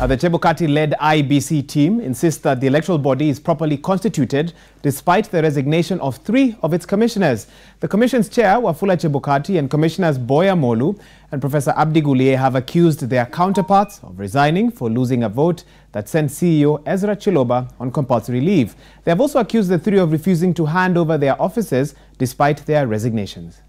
The Chebukati-led IEBC team insists that the electoral body is properly constituted despite the resignation of 3 of its commissioners. The commission's chair, Wafula Chebukati, and commissioners Boya Molu and Professor Molu Guliye have accused their counterparts of resigning for losing a vote that sent CEO Ezra Chiloba on compulsory leave. They have also accused the 3 of refusing to hand over their offices despite their resignations.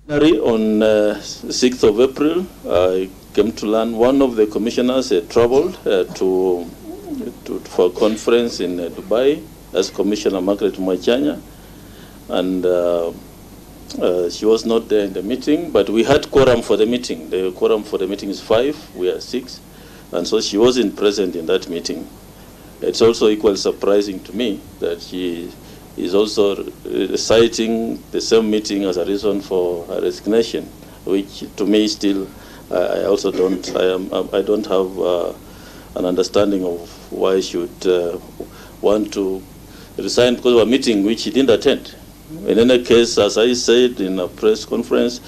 On 6th of April, I came to learn one of the commissioners had traveled for a conference in Dubai as Commissioner Margaret Mwachanya, and she was not there in the meeting, but we had quorum for the meeting. The quorum for the meeting is 5, we are 6, and so she wasn't present in that meeting. It's also equally surprising to me that she is also citing the same meeting as a reason for her resignation, which to me still I also don't have an understanding of why she would want to resign because of a meeting which she didn't attend. In any case, as I said in a press conference,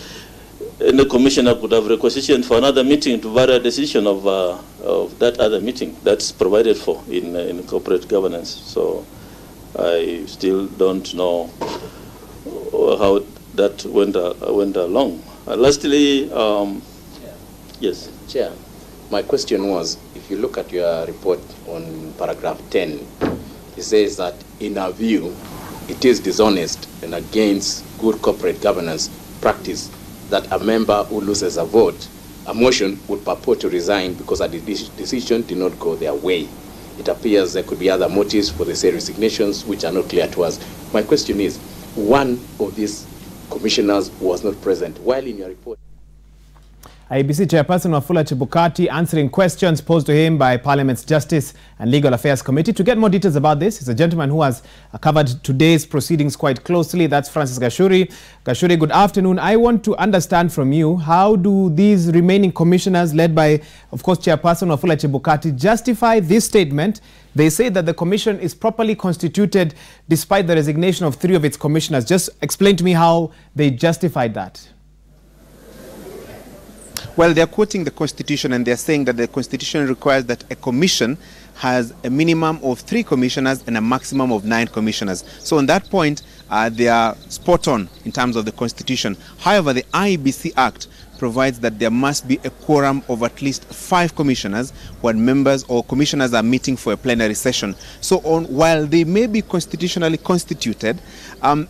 any commissioner could have requisitioned for another meeting to vary a decision of that other meeting that's provided for in corporate governance. So I still don't know how that went along. Lastly, yes. Chair, my question was, if you look at your report on paragraph 10, it says that in our view, it is dishonest and against good corporate governance practice that a member who loses a vote, a motion would purport to resign because a decision did not go their way. It appears there could be other motives for the said resignations which are not clear to us. My question is, one of these commissioners was not present while in your report. IEBC Chairperson Wafula Chebukati answering questions posed to him by Parliament's Justice and Legal Affairs Committee. To get more details about this is a gentleman who has covered today's proceedings quite closely. That's Francis Gashuri. Gashuri, good afternoon. I want to understand from you, how do these remaining commissioners led by, of course, Chairperson Wafula Chebukati justify this statement? They say that the commission is properly constituted despite the resignation of 3 of its commissioners. Just explain to me how they justified that. Well, they're quoting the Constitution and they're saying that the Constitution requires that a commission has a minimum of 3 commissioners and a maximum of 9 commissioners. So on that point, they are spot on in terms of the Constitution. However, the IEBC Act provides that there must be a quorum of at least 5 commissioners when members or commissioners are meeting for a plenary session. So while they may be constitutionally constituted,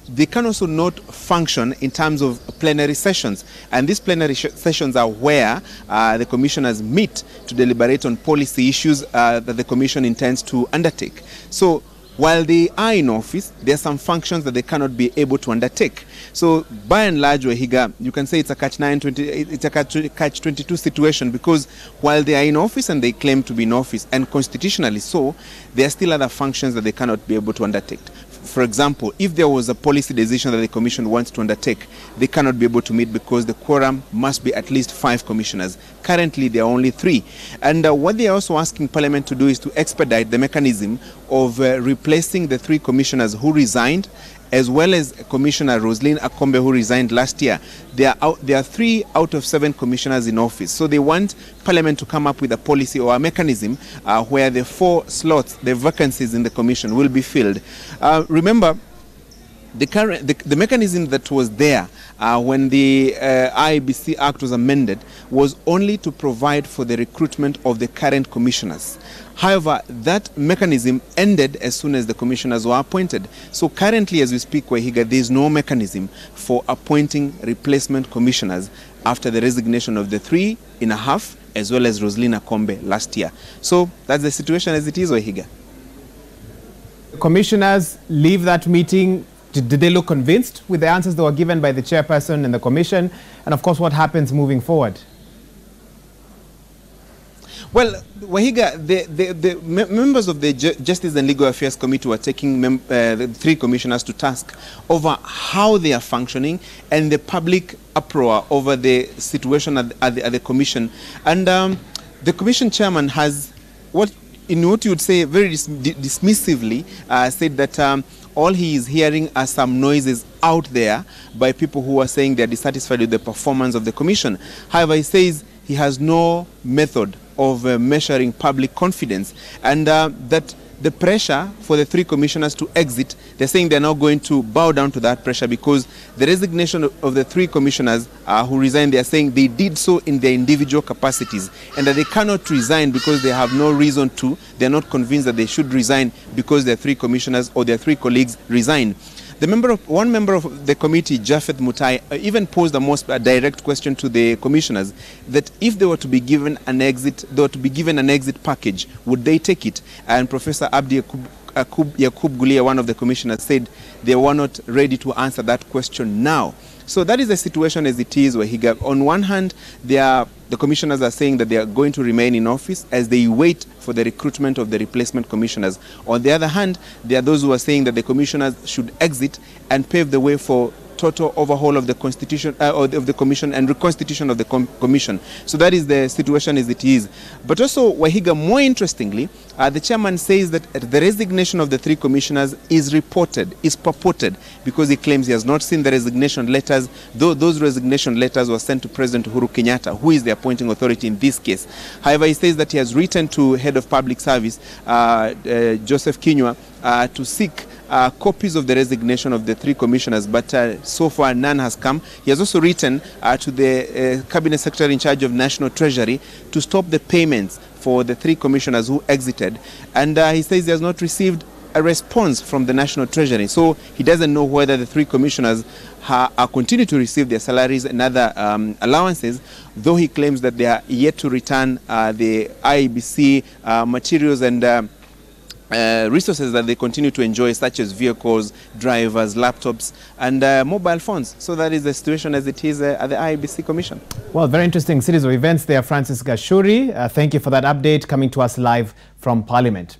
they can also not function in terms of plenary sessions. And these plenary sessions are where the commissioners meet to deliberate on policy issues that the commission intends to undertake. So while they are in office, there are some functions that they cannot be able to undertake. So by and large, Wahiga, you can say it's a catch-22 situation, because while they are in office and they claim to be in office, and constitutionally so, there are still other functions that they cannot be able to undertake. For example, if there was a policy decision that the commission wants to undertake, they cannot be able to meet because the quorum must be at least 5 commissioners. Currently, there are only 3. And what they are also asking Parliament to do is to expedite the mechanism of replacing the 3 commissioners who resigned, as well as Commissioner Roselyne Akombe, who resigned last year. There are 3 out of 7 commissioners in office. So they want Parliament to come up with a policy or a mechanism where the 4 slots, the vacancies in the commission, will be filled. Remember, the mechanism that was there when the IEBC Act was amended was only to provide for the recruitment of the current commissioners. However, that mechanism ended as soon as the commissioners were appointed. So currently, as we speak, Wahiga, there is no mechanism for appointing replacement commissioners after the resignation of the 3.5, as well as Roselyne Akombe last year. So that's the situation as it is, Wahiga. The commissioners leave that meeting. Did they look convinced with the answers that were given by the chairperson and the commission? And of course, what happens moving forward? Well, Wahiga, the members of the Justice and Legal Affairs Committee were taking the 3 commissioners to task over how they are functioning and the public uproar over the situation at the commission. And the commission chairman has, what in what you would say very dismissively, said that all he is hearing are some noises out there by people who are saying they're dissatisfied with the performance of the commission. However, he says he has no method of measuring public confidence, and that the pressure for the 3 commissioners to exit, they're saying they're now going to bow down to that pressure, because the resignation of the 3 commissioners who resigned, they're saying they did so in their individual capacities, and that they cannot resign because they have no reason to. They're not convinced that they should resign because their 3 commissioners or their 3 colleagues resigned. One member of the committee, Japhet Mutai, even posed a direct question to the commissioners that if they were to be given an exit, package, would they take it? And Professor Abdi Yakub Guliye, one of the commissioners, said they were not ready to answer that question now. So that is the situation as it is, Wahiga. On one hand, the commissioners are saying that they are going to remain in office as they wait for the recruitment of the replacement commissioners. On the other hand, there are those who are saying that the commissioners should exit and pave the way for total overhaul of the constitution of the commission and reconstitution of the commission. So that is the situation as it is. But also, Wahiga, more interestingly, the chairman says that the resignation of the 3 commissioners is purported, because he claims he has not seen the resignation letters, though those resignation letters were sent to President Uhuru Kenyatta, who is the appointing authority in this case. However, he says that he has written to Head of Public Service, Joseph Kinyua, to seek copies of the resignation of the 3 commissioners, but so far none has come. He has also written to the Cabinet Secretary in charge of National Treasury to stop the payments for the 3 commissioners who exited, and he says he has not received a response from the National Treasury. So he doesn't know whether the 3 commissioners are continue to receive their salaries and other allowances, though he claims that they are yet to return the IEBC materials and resources that they continue to enjoy, such as vehicles, drivers, laptops, and mobile phones. So that is the situation as it is at the IEBC Commission. Well, very interesting series of events there, Francis Gashuri. Thank you for that update, coming to us live from Parliament.